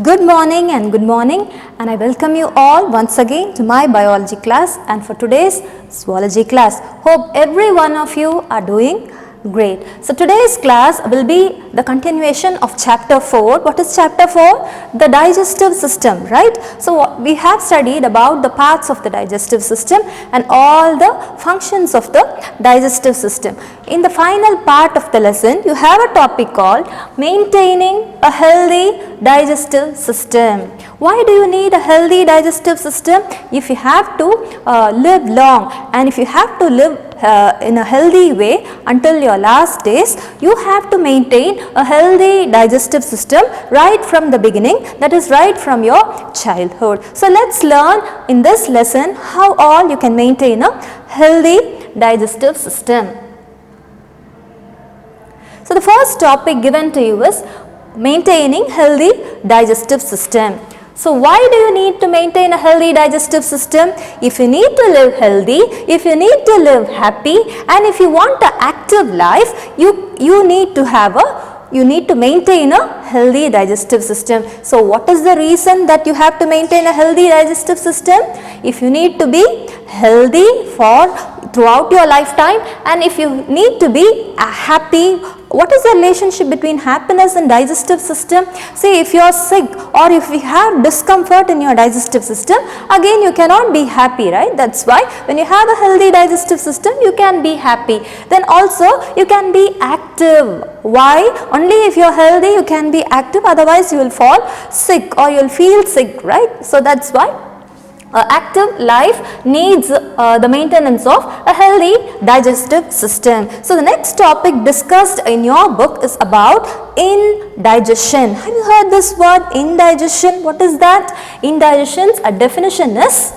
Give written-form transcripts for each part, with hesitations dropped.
Good morning and I welcome you all once again to my biology class and for today's zoology class. Hope every one of you are doing great. So today's class will be the continuation of chapter 4. What is chapter 4? The digestive system, right? So we have studied about the parts of the digestive system and all the functions of the digestive system. In the final part of the lesson, you have a topic called maintaining a healthy digestive system. Why do you need a healthy digestive system? If you have to live long and if you have to live in a healthy way until your last days, you have to maintain a healthy digestive system right from the beginning, that is right from your childhood. So let's learn in this lesson how all you can maintain a healthy digestive system. So the first topic given to you is maintaining healthy digestive system. So why do you need to maintain a healthy digestive system? If you need to live healthy, if you need to live happy, and if you want an active life, you need to maintain a healthy digestive system. So what is the reason that you have to maintain a healthy digestive system? If you need to be healthy throughout your lifetime and if you need to be happy, what is the relationship between happiness and digestive system? See, if you are sick or if you have discomfort in your digestive system, again you cannot be happy, right? That's why when you have a healthy digestive system, you can be happy. Then also you can be active. Why? Only if you are healthy you can be active, otherwise you will fall sick or you will feel sick, right? So that's why active life needs the maintenance of a healthy digestive system. So the next topic discussed in your book is about indigestion. Have you heard this word indigestion? What is that? Indigestion's definition is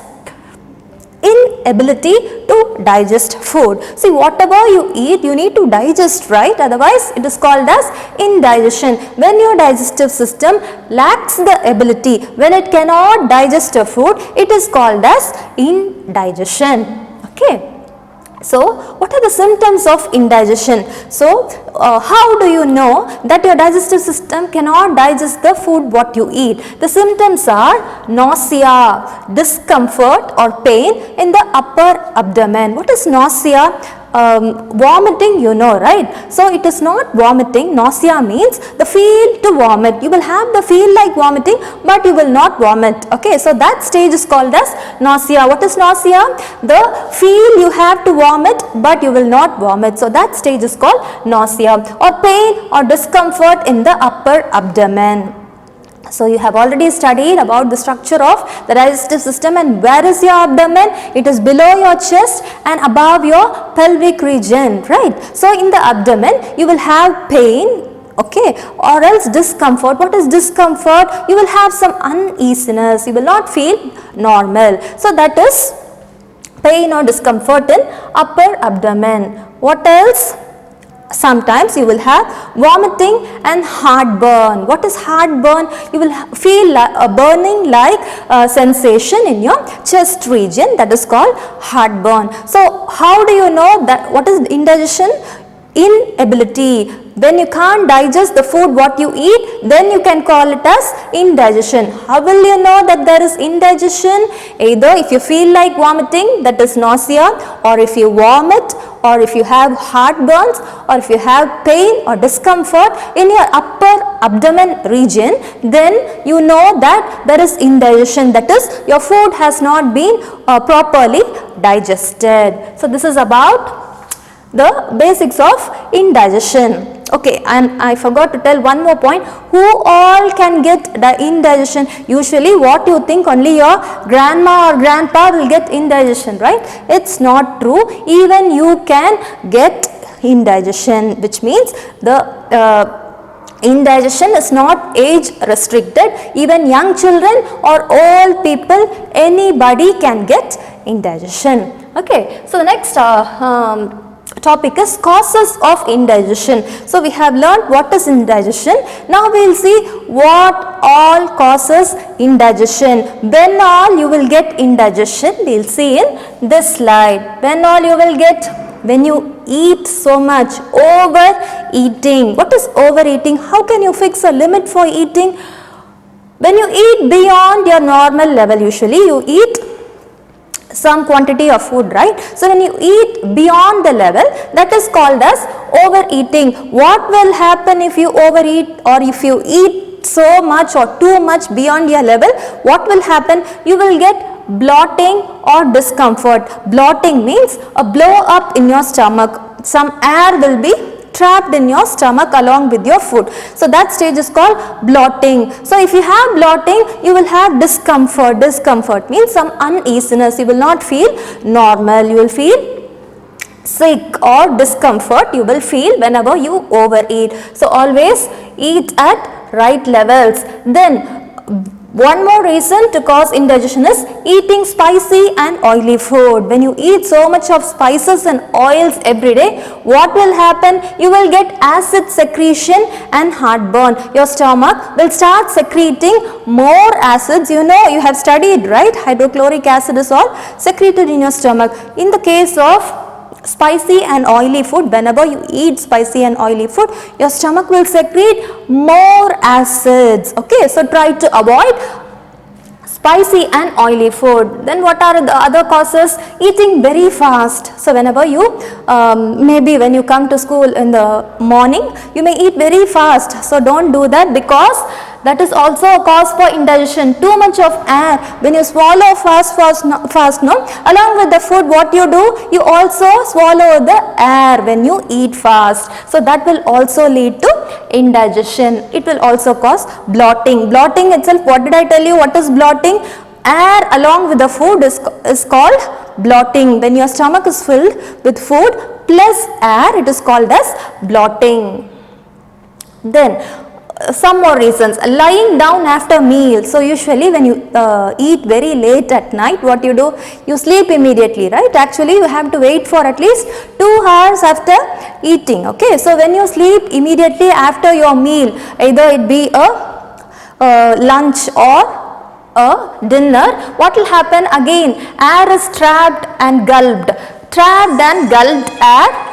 inability to digest food. See, whatever you eat, you need to digest, right? Otherwise, it is called as indigestion. When your digestive system lacks the ability, when it cannot digest a food, it is called as indigestion. Okay. So, what are the symptoms of indigestion? So, how do you know that your digestive system cannot digest the food what you eat? The symptoms are nausea, discomfort or pain in the upper abdomen. What is nausea? Vomiting, you know, right? So it is not vomiting. Nausea means the feel to vomit. You will have the feel like vomiting, but you will not vomit. Okay, so that stage is called as nausea. What is nausea? The feel you have to vomit, but you will not vomit. So that stage is called nausea. Or pain or discomfort in the upper abdomen. So you have already studied about the structure of the digestive system, and where is your abdomen? It is below your chest and above your pelvic region, right? So in the abdomen you will have pain, okay, or else discomfort. What is discomfort? You will have some uneasiness, you will not feel normal. So that is pain or discomfort in upper abdomen. What else? Sometimes you will have vomiting and heartburn. What is heartburn? You will feel a burning like sensation in your chest region, that is called heartburn. So how do you know that? What is indigestion? Inability. When you can't digest the food what you eat, then you can call it as indigestion. How will you know that there is indigestion? Either if you feel like vomiting, that is nausea, or if you vomit, or if you have heartburns, or if you have pain or discomfort in your upper abdomen region, then you know that there is indigestion, that is your food has not been properly digested. So this is about the basics of indigestion. Okay, and I forgot to tell one more point. Who all can get the indigestion? Usually what you think, only your grandma or grandpa will get indigestion, right? It's not true. Even you can get indigestion, which means the indigestion is not age restricted. Even young children or old people, anybody can get indigestion. Okay, so the next topic is causes of indigestion. So we have learned what is indigestion. Now we will see what all causes indigestion. When all you will get indigestion, we will see in this slide. When all you will get? When you eat so much, overeating. What is overeating? How can you fix a limit for eating? When you eat beyond your normal level, usually you eat some quantity of food, right? So when you eat beyond the level, that is called as overeating. What will happen if you overeat, or if you eat so much or too much beyond your level? What will happen? You will get bloating or discomfort. Bloating means a blow up in your stomach. Some air will be trapped in your stomach along with your food. So that stage is called bloating. So if you have bloating, you will have discomfort. Discomfort means some uneasiness. You will not feel normal. You will feel sick, or discomfort you will feel whenever you overeat. So always eat at right levels. Then one more reason to cause indigestion is eating spicy and oily food. When you eat so much of spices and oils every day, what will happen? You will get acid secretion and heartburn. Your stomach will start secreting more acids. You know, you have studied, right? Hydrochloric acid is all secreted in your stomach. In the case of spicy and oily food, whenever you eat spicy and oily food, your stomach will secrete more acids. Okay, so try to avoid spicy and oily food. Then what are the other causes? Eating very fast. So whenever you maybe when you come to school in the morning, you may eat very fast. So don't do that, because that is also a cause for indigestion. Too much of air. When you swallow fast, along with the food, what you do? You also swallow the air when you eat fast. So that will also lead to indigestion. It will also cause bloating. Bloating itself, what did I tell you? What is bloating? Air along with the food is called bloating. When your stomach is filled with food plus air, it is called as bloating. Then some more reasons. Lying down after meal. So usually when you eat very late at night, what you do? You sleep immediately, right? Actually you have to wait for at least 2 hours after eating. Okay, so when you sleep immediately after your meal, either it be a lunch or a dinner, what will happen? Again, air is trapped and gulped. Trapped and gulped air,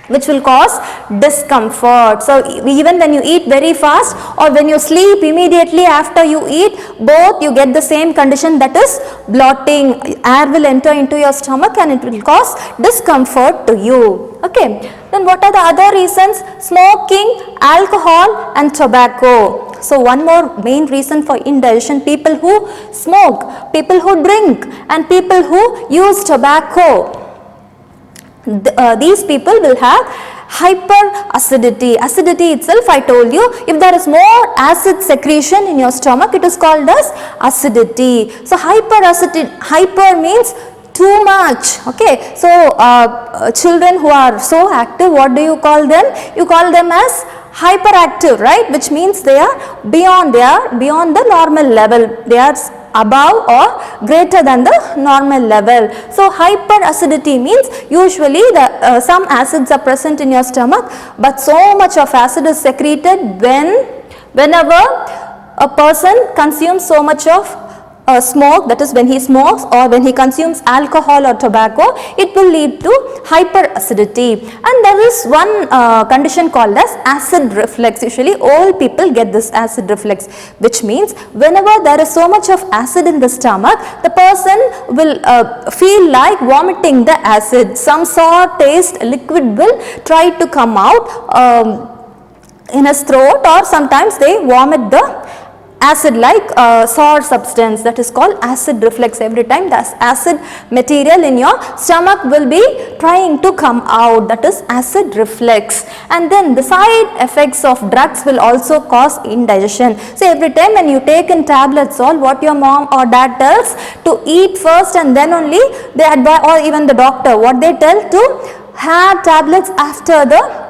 which will cause discomfort. So even when you eat very fast or when you sleep immediately after you eat, both you get the same condition, that is bloating. Air will enter into your stomach and it will cause discomfort to you. Okay, then what are the other reasons? Smoking, alcohol and tobacco. So one more main reason for indigestion: people who smoke, people who drink and people who use tobacco. These people will have hyperacidity. Acidity itself, I told you, if there is more acid secretion in your stomach, it is called as acidity. So hyperacidity, hyper means too much. Okay, so children who are so active, what do you call them? You call them as hyperactive, right? Which means they are beyond the normal level. They are above or greater than the normal level. So hyperacidity means usually the some acids are present in your stomach, but so much of acid is secreted whenever a person consumes so much of smoke, that is when he smokes or when he consumes alcohol or tobacco, it will lead to hyperacidity. And there is one condition called as acid reflux. Usually old people get this acid reflux, which means whenever there is so much of acid in the stomach, the person will feel like vomiting the acid. Some sour taste liquid will try to come out in his throat, or sometimes they vomit the acid like sour substance, that is called acid reflux. Every time the acid material in your stomach will be trying to come out, that is acid reflux. And then the side effects of drugs will also cause indigestion. So every time when you take in tablets, all what your mom or dad tells to eat first and then only they advise, or even the doctor, what they tell to have tablets after the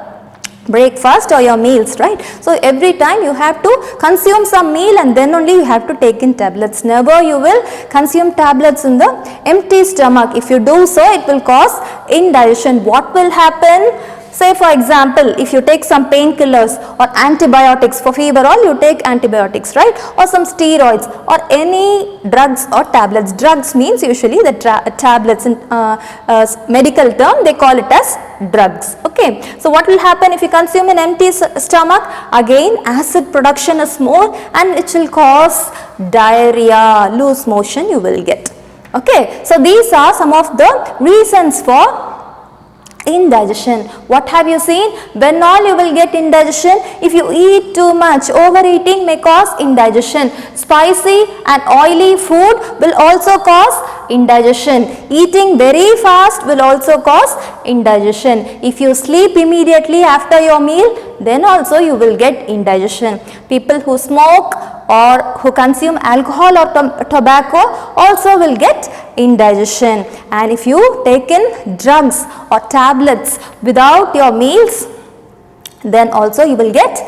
breakfast or your meals, right? So every time you have to consume some meal and then only you have to take in tablets. Never you will consume tablets in the empty stomach. If you do so, it will cause indigestion. What will happen? Say for example, if you take some painkillers or antibiotics for fever, all you take antibiotics, right? Or some steroids or any drugs or tablets. Drugs means usually the tablets in medical term, they call it as drugs. Okay, so what will happen if you consume an empty stomach? Again, acid production is more and it will cause diarrhea, loose motion you will get. Okay, so these are some of the reasons for indigestion. What have you seen? When all you will get indigestion? If you eat too much, overeating may cause indigestion. Spicy and oily food will also cause indigestion. Eating very fast will also cause indigestion. If you sleep immediately after your meal, then also you will get indigestion. People who smoke or who consume alcohol or tobacco also will get indigestion. And if you take in drugs or tablets without your meals, then also you will get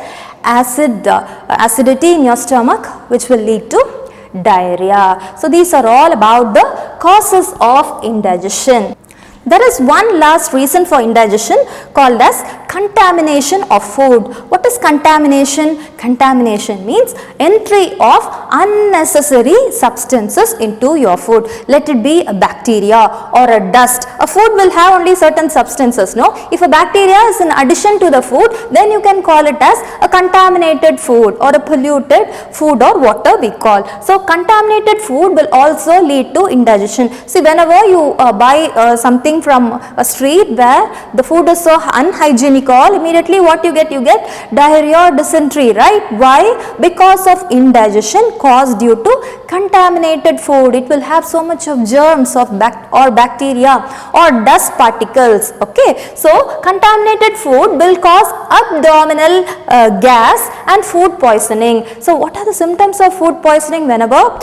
acidity in your stomach, which will lead to diarrhea. So these are all about the causes of indigestion. There is one last reason for indigestion called as contamination of food. What is contamination? Contamination means entry of unnecessary substances into your food. Let it be a bacteria or a dust. A food will have only certain substances, no? If a bacteria is in addition to the food, then you can call it as a contaminated food or a polluted food or water we call. So contaminated food will also lead to indigestion. See, whenever you buy something from a street where the food is so unhygienic, immediately what you get? You get diarrhea or dysentery, right? Why? Because of indigestion caused due to contaminated food. It will have so much of germs of bacteria or dust particles. Okay, so contaminated food will cause abdominal gas and food poisoning. So what are the symptoms of food poisoning? Whenever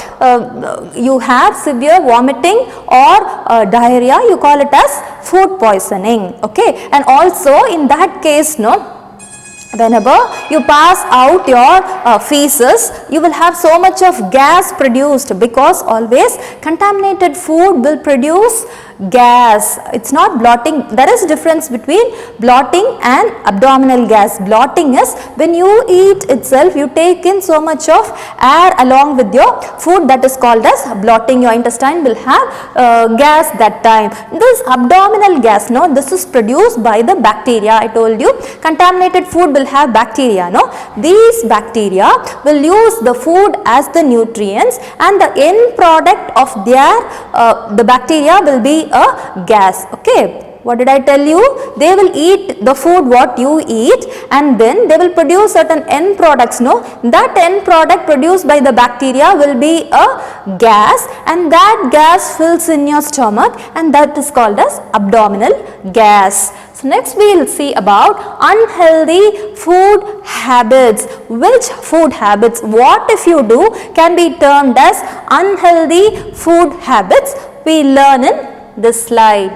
you have severe vomiting or diarrhea, you call it as food poisoning. Okay, and also in that case, whenever you pass out your feces, you will have so much of gas produced, because always contaminated food will produce gas. It's not blotting. There is a difference between blotting and abdominal gas. Blotting is when you eat itself, you take in so much of air along with your food, that is called as blotting. Your intestine will have gas that time. This abdominal gas, this is produced by the bacteria. I told you contaminated food will have bacteria. These bacteria will use the food as the nutrients, and the end product of the bacteria will be a gas. Okay, what did I tell you? They will eat the food what you eat, and then they will produce certain end products. That end product produced by the bacteria will be a gas, and that gas fills in your stomach, and that is called as abdominal gas. So next we will see about unhealthy food habits. Which food habits, what if you do, can be termed as unhealthy food habits? We learn in this slide.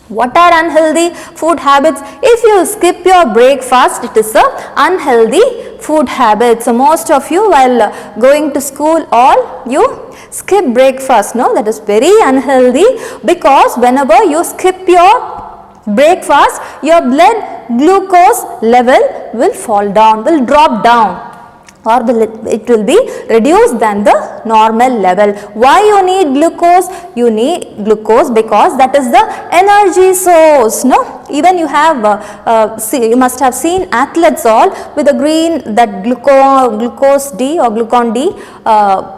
What are unhealthy food habits? If you skip your breakfast, it is a unhealthy food habit. So most of you, while going to school, all you skip breakfast. That is very unhealthy, because whenever you skip your breakfast, your blood glucose level will fall down, will drop down, or it will be reduced than the normal level. Why you need glucose? You need glucose because that is the energy source. Even you have you must have seen athletes all with a green, that glucose D or glucon D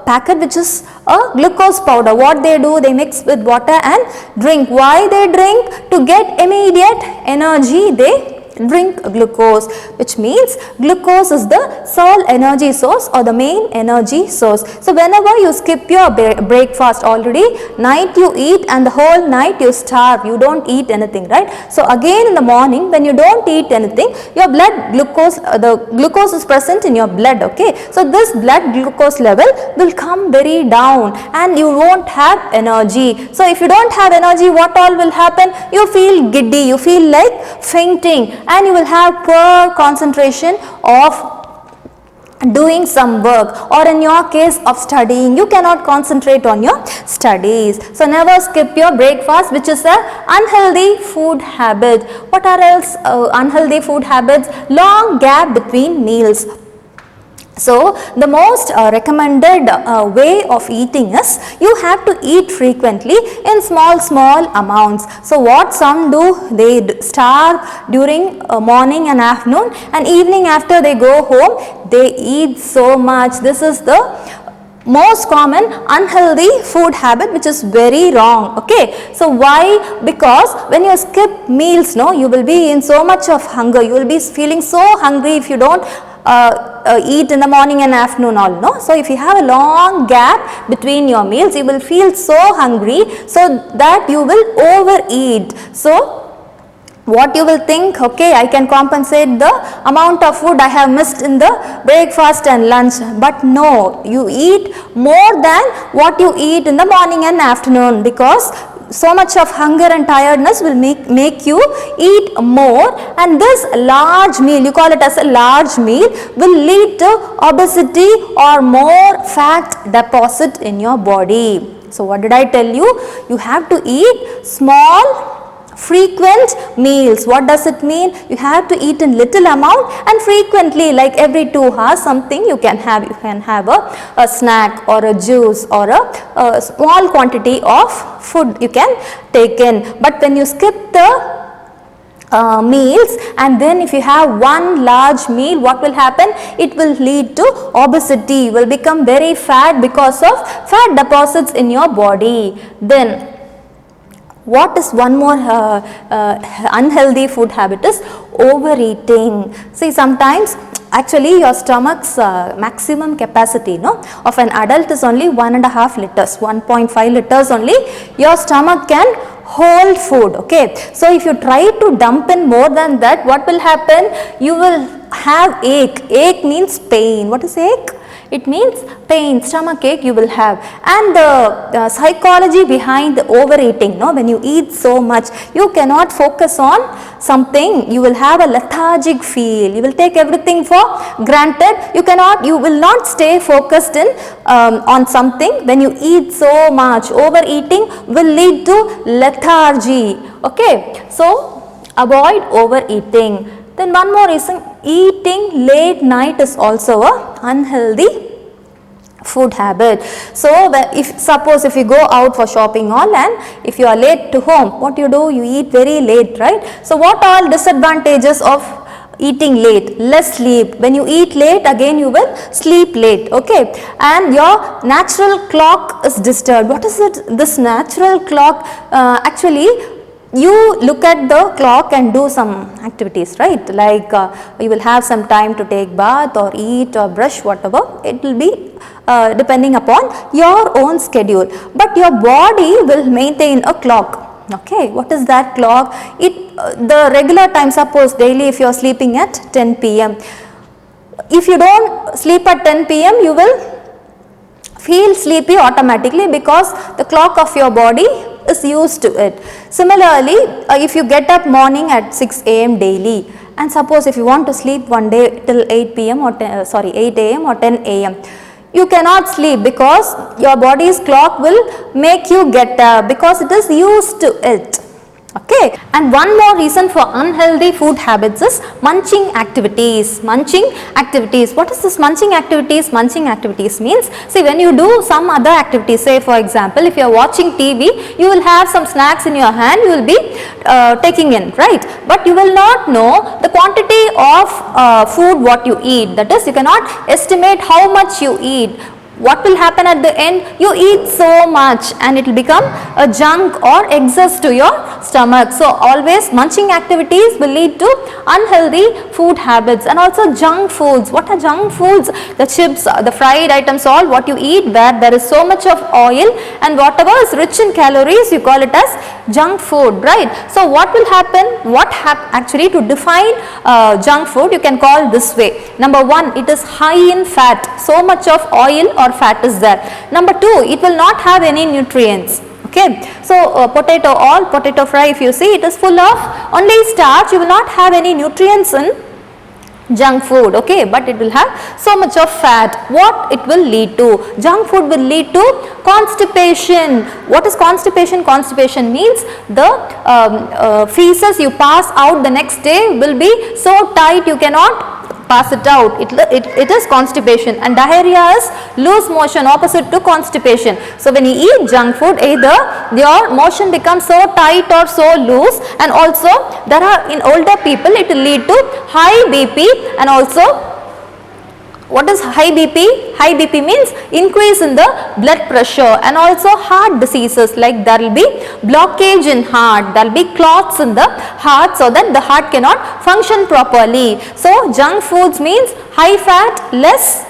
packet, which is a glucose powder. What they do, they mix with water and drink. Why they drink? To get immediate energy, they drink glucose, which means glucose is the sole energy source or the main energy source. So whenever you skip your breakfast, already night you eat and the whole night you starve, you don't eat anything, right? So again in the morning, when you don't eat anything, your blood glucose, the glucose is present in your blood. Okay, so this blood glucose level will come very down and you won't have energy. So if you don't have energy, what all will happen? You feel giddy, you feel like fainting, and you will have poor concentration of doing some work, or in your case of studying, you cannot concentrate on your studies. So never skip your breakfast, which is a unhealthy food habit. What are else unhealthy food habits? Long gap between meals. So the most recommended way of eating is you have to eat frequently in small amounts. So what some do, they starve during morning and afternoon, and evening after they go home they eat so much. This is the most common unhealthy food habit, which is very wrong. Okay, so why? Because when you skip meals, no, you will be in so much of hunger, you will be feeling so hungry if you don't eat in the morning and afternoon all, no. So if you have a long gap between your meals, you will feel so hungry, so that you will overeat. So what you will think, okay, I can compensate the amount of food I have missed in the breakfast and lunch, but no, you eat more than what you eat in the morning and afternoon, because so much of hunger and tiredness will make you eat more, and this large meal, you call it as a large meal, will lead to obesity or more fat deposit in your body. So what did I tell you? You have to eat small frequent meals. What does it mean? You have to eat in little amount and frequently, like every 2 hours something you can have. You can have a snack or a juice or a small quantity of food you can take in. But when you skip the meals, and then if you have one large meal, what will happen? It will lead to obesity. You will become very fat because of fat deposits in your body. Then what is one more unhealthy food habit is overeating. See, sometimes actually your stomach's maximum capacity, no, of an adult is only 1.5 liters, 1.5 liters only your stomach can hold food. Okay, so if you try to dump in more than that, what will happen? You will have ache. Ache means pain. What is ache? It means pain, stomach ache you will have. And the psychology behind the overeating, no, when you eat so much, you cannot focus on something, you will have a lethargic feel, you will take everything for granted, you will not stay focused in on something. When you eat so much, overeating will lead to lethargy. Okay, so avoid overeating. Then one more reason, eating late night is also a unhealthy food habit. So suppose if you go out for shopping all, and if you are late to home, what you do? You eat very late, right? So what all disadvantages of eating late? Less sleep. When you eat late, again you will sleep late. Okay, and your natural clock is disturbed. What is it? This natural clock, actually you look at the clock and do some activities, right? Like you will have some time to take bath or eat or brush, whatever. It will be depending upon your own schedule, but your body will maintain a clock. Okay, what is that clock? The regular time, suppose daily if you are sleeping at 10 p.m. If you don't sleep at 10 p.m. you will feel sleepy automatically, because the clock of your body is used to it. Similarly, if you get up morning at 6 a.m. daily, and suppose if you want to sleep one day till 8 p.m. or 8 a.m. or 10 a.m. you cannot sleep, because your body's clock will make you get up, because it is used to it. Okay, and one more reason for unhealthy food habits is munching activities. Munching activities. What is this munching activities? Munching activities means, see, when you do some other activities, say for example, if you are watching TV, you will have some snacks in your hand, you will be taking in, right? But you will not know the quantity of food what you eat. That is, you cannot estimate how much you eat. What will happen at the end? You eat so much and it will become a junk or excess to your stomach. So always munching activities will lead to unhealthy food habits. And also junk foods. What are junk foods? The chips, the fried items, all what you eat where there is so much of oil, and whatever is rich in calories, you call it as junk food, right? So what will happen? Actually, to define junk food, you can call this way. Number one, it is high in fat. So much of oil or fat is there. Number two, it will not have any nutrients. Okay, so potato fry, if you see, it is full of only starch. You will not have any nutrients in junk food. Okay, but it will have so much of fat. What it will lead to? Junk food will lead to constipation. What is constipation? Constipation means the feces you pass out the next day will be so tight you cannot pass it out. It is constipation, and diarrhea is loose motion, opposite to constipation. So when you eat junk food, either your motion becomes so tight or so loose, and also there are in older people it will lead to high BP. And also, what is high BP? High BP means increase in the blood pressure, and also heart diseases, like there will be blockage in heart, there will be clots in the heart, so that the heart cannot function properly. So junk foods means high fat, less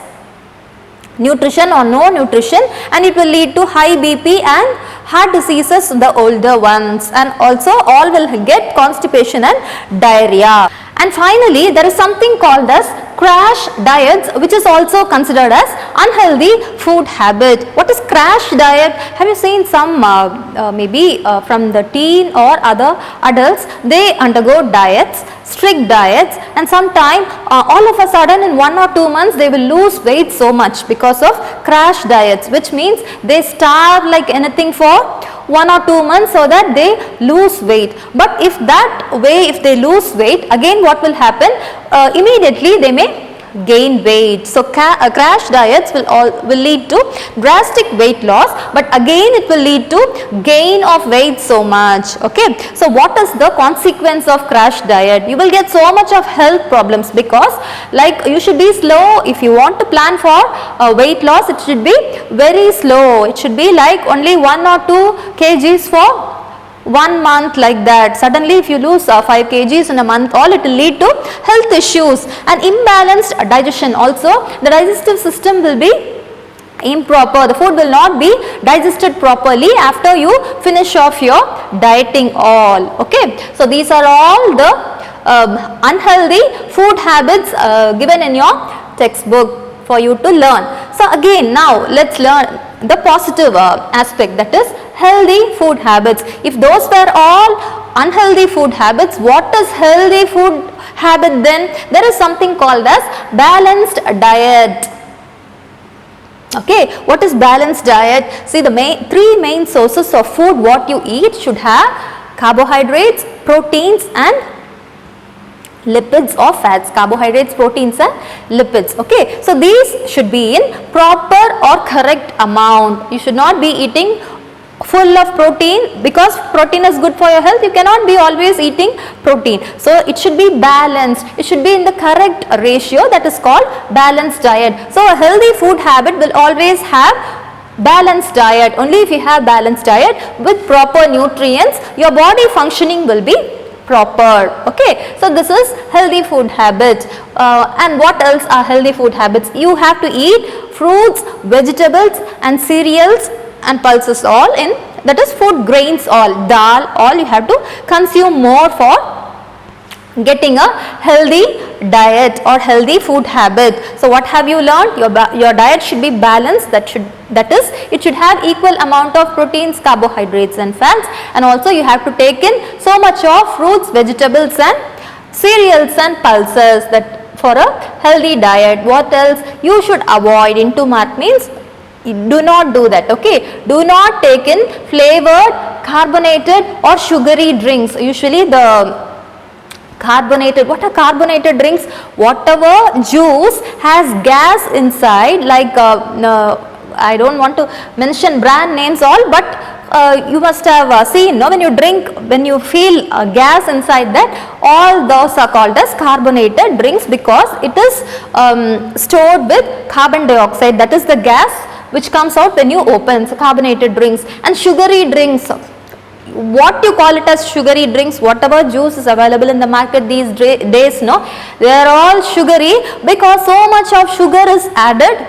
nutrition or no nutrition, and it will lead to high BP and heart diseases, the older ones, and also all will get constipation and diarrhea. And finally, there is something called as crash diets, which is also considered as unhealthy food habit. What is crash diet? Have you seen some maybe from the teen or other adults, they undergo diets, strict diets, and sometime all of a sudden in 1 or 2 months they will lose weight so much because of crash diets, which means they starve like anything for 1 or 2 months so that they lose weight. But if that way, if they lose weight, again what will happen? Immediately they may gain weight. So crash diets will lead to drastic weight loss, but again it will lead to gain of weight so much. Okay, so what is the consequence of crash diet? You will get so much of health problems, because like you should be slow. If you want to plan for weight loss, it should be very slow. It should be like only 1 or 2 kgs for 1 month, like that. Suddenly if you lose 5 kgs in a month, all it will lead to health issues. And imbalanced digestion also, the digestive system will be improper. The food will not be digested properly after you finish off your dieting all. Okay, so these are all the unhealthy food habits given in your textbook for you to learn. So again, now let's learn the positive aspect, that is healthy food habits. If those were all unhealthy food habits, what is healthy food habit then? There is something called as balanced diet. Okay, what is balanced diet? See, the three main sources of food what you eat should have carbohydrates, proteins and lipids or fats. Carbohydrates, proteins and lipids. Okay, so these should be in proper or correct amount. You should not be eating full of protein, because protein is good for your health. You cannot be always eating protein. So it should be balanced. It should be in the correct ratio. That is called balanced diet. So a healthy food habit will always have balanced diet. Only if you have balanced diet with proper nutrients, your body functioning will be proper. Okay, so this is healthy food habits. And what else are healthy food habits? You have to eat fruits, vegetables and cereals and pulses, all in, that is food grains, all dal, all you have to consume more for getting a healthy diet or healthy food habit. So what have you learned? Your diet should be balanced. That is it should have equal amount of proteins, carbohydrates and fats, and also you have to take in so much of fruits, vegetables and cereals and pulses, that for a healthy diet. What else you should avoid? Into mark means do not do that. Okay, do not take in flavored, carbonated or sugary drinks. Usually the carbonated, what are carbonated drinks? Whatever juice has gas inside, like I don't want to mention brand names all, but you must have seen, no, when you drink, when you feel gas inside that, all those are called as carbonated drinks, because it is stored with carbon dioxide, that is the gas which comes out when you open. So carbonated drinks. And sugary drinks, what you call it as sugary drinks, whatever juice is available in the market these days, no, they are all sugary, because so much of sugar is added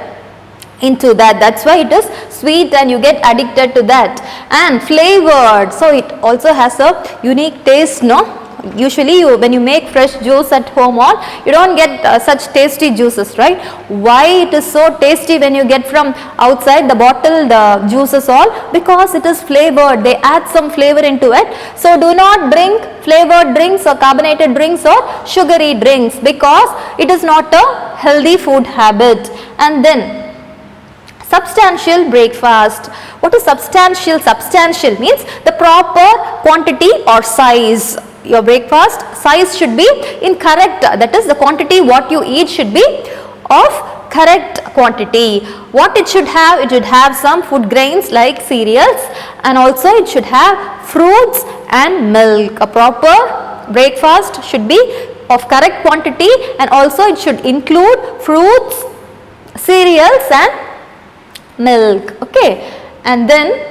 into that. That's why it is sweet and you get addicted to that. And flavored, so it also has a unique taste, no. Usually when you make fresh juice at home, all you don't get such tasty juices, right? Why it is so tasty when you get from outside the bottled juices, all because it is flavored. They add some flavor into it. So do not drink flavored drinks or carbonated drinks or sugary drinks, because it is not a healthy food habit. And then substantial breakfast. What is substantial? Substantial means the proper quantity or size. your breakfast size should be in correct, that is the quantity what you eat should be of correct quantity. What it should have some food grains like cereals, and also it should have fruits and milk. A proper breakfast should be of correct quantity, and also it should include fruits, cereals and milk. Okay, and then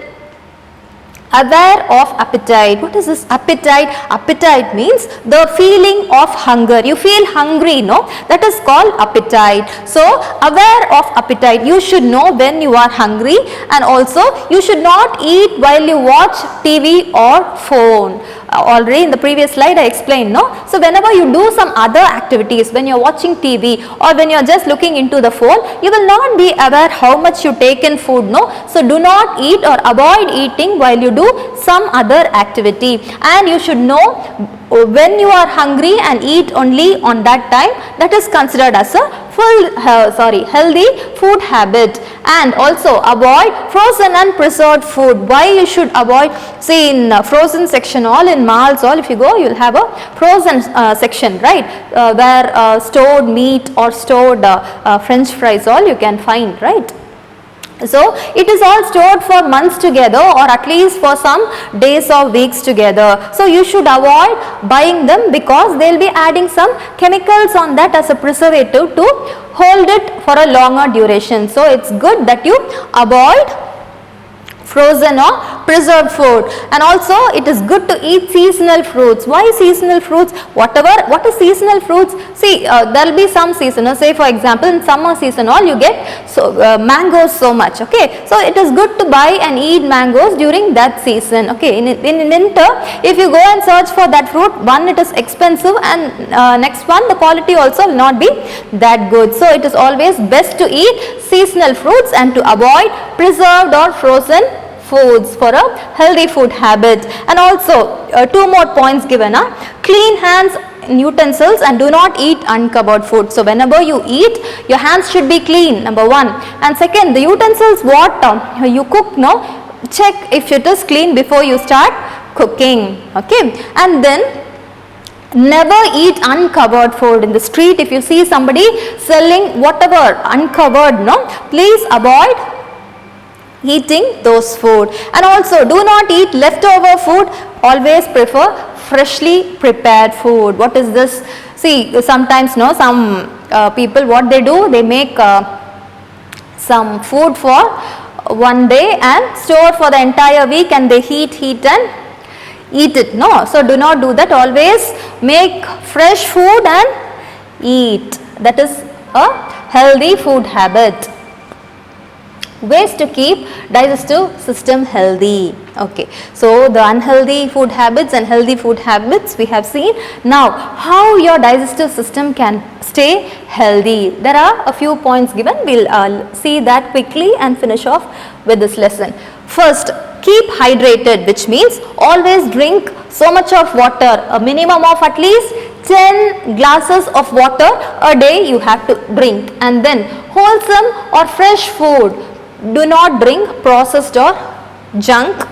aware of appetite. What is this appetite? Appetite means the feeling of hunger. You feel hungry, no? That is called appetite. So aware of appetite. You should know when you are hungry, and also you should not eat while you watch TV or phone. Already in the previous slide I explained, no? So whenever you do some other activities, when you are watching TV or when you are just looking into the phone, you will not be aware how much you take in food, no? So do not eat or avoid eating while you do some other activity, and you should know when you are hungry and eat only on that time. That is considered as a healthy food habit. And also avoid frozen and preserved food. Why you should avoid? See, in frozen section, all in malls, all if you go, you will have a frozen section, right, where stored meat or stored French fries, all you can find, right. So it is all stored for months together, or at least for some days or weeks together. So you should avoid buying them, because they will be adding some chemicals on that as a preservative to hold it for a longer duration. So it's good that you avoid frozen or preserved food. And also it is good to eat seasonal fruits. Why seasonal fruits? What is seasonal fruits? See, there will be some seasonal, say for example in summer season all you get mangoes so much, okay. So it is good to buy and eat mangoes during that season, okay. In winter, if you go and search for that fruit, one, it is expensive, and next one, the quality also will not be that good. So it is always best to eat seasonal fruits and to avoid preserved or frozen foods for a healthy food habit. And also two more points given are clean hands, utensils, and do not eat uncovered food. So whenever you eat, your hands should be clean, number one. And second, the utensils what you cook, no, check if it is clean before you start cooking, okay. And then never eat uncovered food. In the street, if you see somebody selling whatever uncovered, no, please avoid eating those food. And also do not eat leftover food, always prefer freshly prepared food. What is this? See, sometimes, no, some people what they do, they make some food for one day and store for the entire week, and they heat and eat it, no. So do not do that. Always make fresh food and eat. That is a healthy food habit. Ways to keep digestive system healthy. Okay, so the unhealthy food habits and healthy food habits we have seen. Now how your digestive system can stay healthy, there are a few points given. We'll see that quickly and finish off with this lesson. First, keep hydrated, which means always drink so much of water, a minimum of at least 10 glasses of water a day you have to drink. And then wholesome or fresh food. Do not drink processed or junk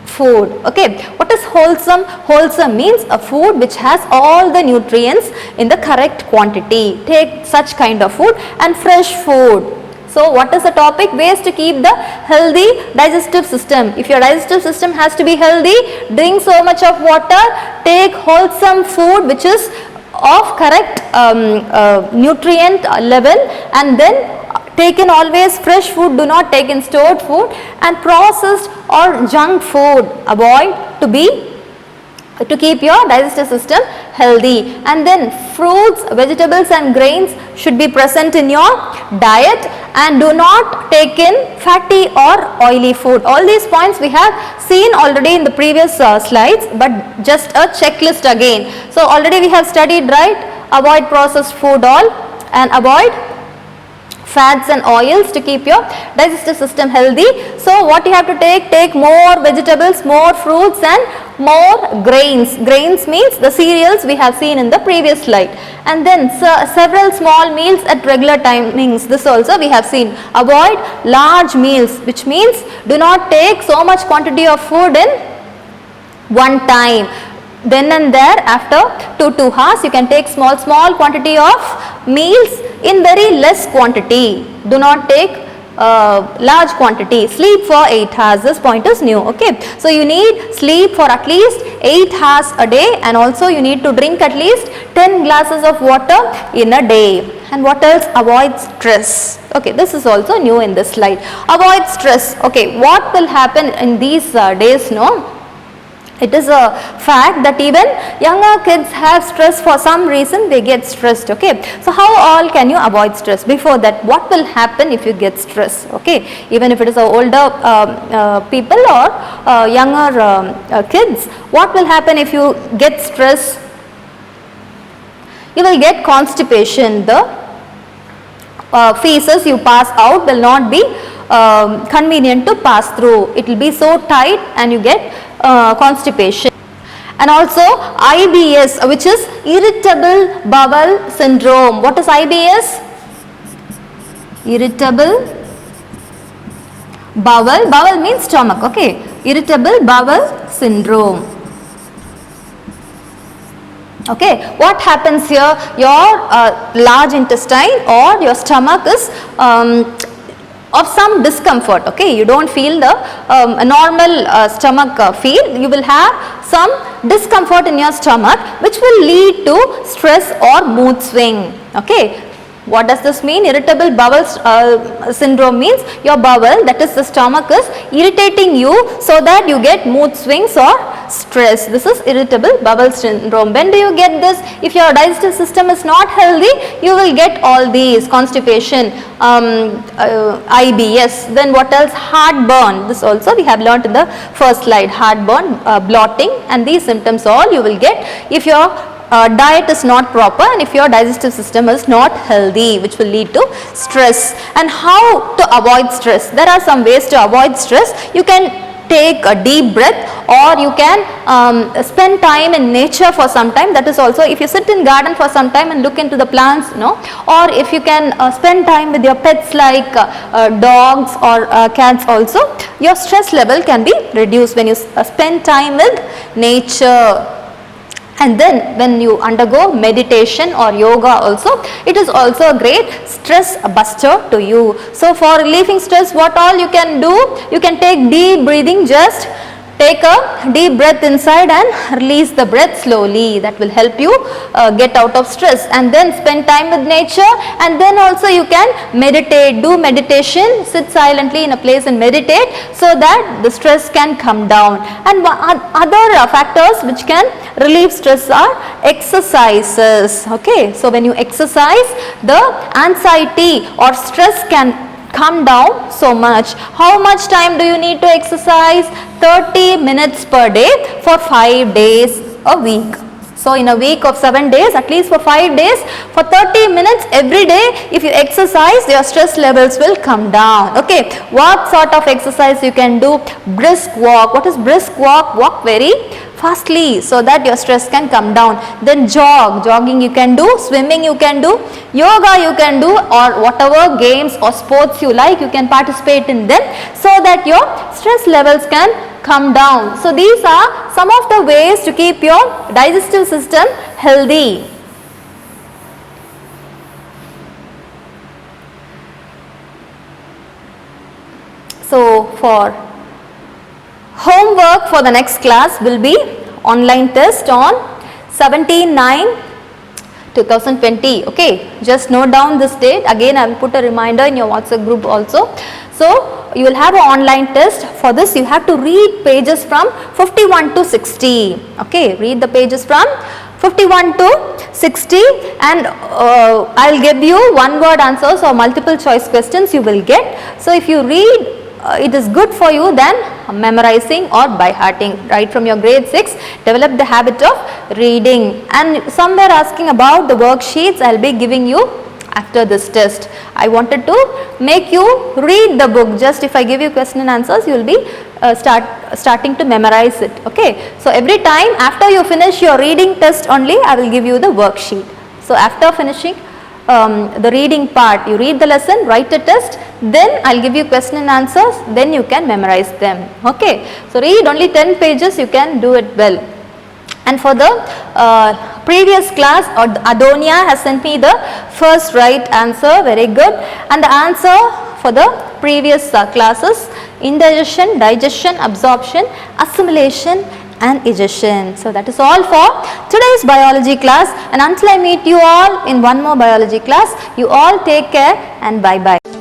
food, okay. What is wholesome? Wholesome means a food which has all the nutrients in the correct quantity. Take such kind of food. And fresh food. So what is the topic? Ways to keep the healthy digestive system. If your digestive system has to be healthy, drink so much of water, take wholesome food which is of correct nutrient level, and then take in always fresh food, do not take in stored food, and processed or junk food avoid to keep your digestive system healthy. And then fruits, vegetables and grains should be present in your diet, and do not take in fatty or oily food. All these points we have seen already in the previous slides, but just a checklist again. So already we have studied, right? Avoid processed food all, and avoid fats and oils to keep your digestive system healthy. So what you have to take more vegetables, more fruits and more grains. Grains means the cereals we have seen in the previous slide. And then several small meals at regular timings. This also we have seen. Avoid large meals, which means do not take so much quantity of food in one time. then and there after 2 hours you can take small quantity of meals in very less quantity. Do not take large quantity. Sleep for 8 hours. This point is new. Okay. So you need sleep for at least 8 hours a day, and also you need to drink at least 10 glasses of water in a day. And what else? Avoid stress. Okay, this is also new in this slide. Avoid stress. Okay, what will happen in these days? No, it is a fact that even younger kids have stress for some reason. They get stressed. Okay, so how all can you avoid stress? Before that, what will happen if you get stress? Okay, even if it is a older people or younger kids, what will happen if you get stress? You will get constipation. The feces you pass out will not be convenient to pass through. It will be so tight and you get constipation. And also IBS, which is irritable bowel syndrome. What is IBS? Irritable bowel. Bowel means stomach. Okay. Irritable bowel syndrome. Okay, what happens here? Your large intestine or your stomach is of some discomfort. Okay, you don't feel the normal stomach feel. You will have some discomfort in your stomach, which will lead to stress or mood swing. Okay. What does this mean? Irritable bowel syndrome means your bowel, that is the stomach, is irritating you so that you get mood swings or stress. This is irritable bowel syndrome. When do you get this? If your digestive system is not healthy, you will get all these: constipation, IBS. Then what else? Heartburn. This also we have learnt in the first slide. Heartburn, blotting, and these symptoms all you will get if your diet is not proper and if your digestive system is not healthy, which will lead to stress. And how to avoid stress? There are some ways to avoid stress. You can take a deep breath, or you can spend time in nature for some time. That is also, if you sit in garden for some time and look into the plants, or if you can spend time with your pets like dogs or cats also, your stress level can be reduced when you spend time with nature. And then when you undergo meditation or yoga also, it is also a great stress buster to you. So for relieving stress, what all you can do? You can take deep breathing. Just take a deep breath inside and release the breath slowly. That will help you get out of stress. And then spend time with nature, and then also you can meditate. Do meditation, sit silently in a place and meditate so that the stress can come down. And other factors which can relieve stress are exercises. Okay, so when you exercise, the anxiety or stress can come down so much. How much time do you need to exercise? 30 minutes per day for 5 days a week. So in a week of 7 days, at least for 5 days, for 30 minutes every day, if you exercise, your stress levels will come down. Okay, what sort of exercise you can do? Brisk walk. What is brisk walk? Walk very fastly so that your stress can come down. Then jogging you can do, swimming you can do, yoga you can do, or whatever games or sports you like, you can participate in them so that your stress levels can come down. So these are some of the ways to keep your digestive system healthy. So for homework for the next class will be online test on 17/9/2020. Okay, just note down this date. Again, I will put a reminder in your WhatsApp group also. So you will have an online test. For this you have to read pages from 51 to 60. Okay, read the pages from 51 to 60, and I will give you one word answers or multiple choice questions you will get. So if you read, it is good for you than memorizing or by hearting. Right from your grade 6, develop the habit of reading. And somewhere asking about the worksheets, I will be giving you after this test. I wanted to make you read the book. Just if I give you question and answers, you will be starting to memorize it. Okay. So every time after you finish your reading test only, I will give you the worksheet. So after finishing the reading part, you read the lesson, write a test, then I will give you question and answers, then you can memorize them. Okay. So read only 10 pages, you can do it well. And for the previous class, Adonia has sent me the first right answer. Very good. And the answer for the previous classes: indigestion, digestion, absorption, assimilation and egestion. So that is all for today's biology class, and until I meet you all in one more biology class, you all take care and bye bye.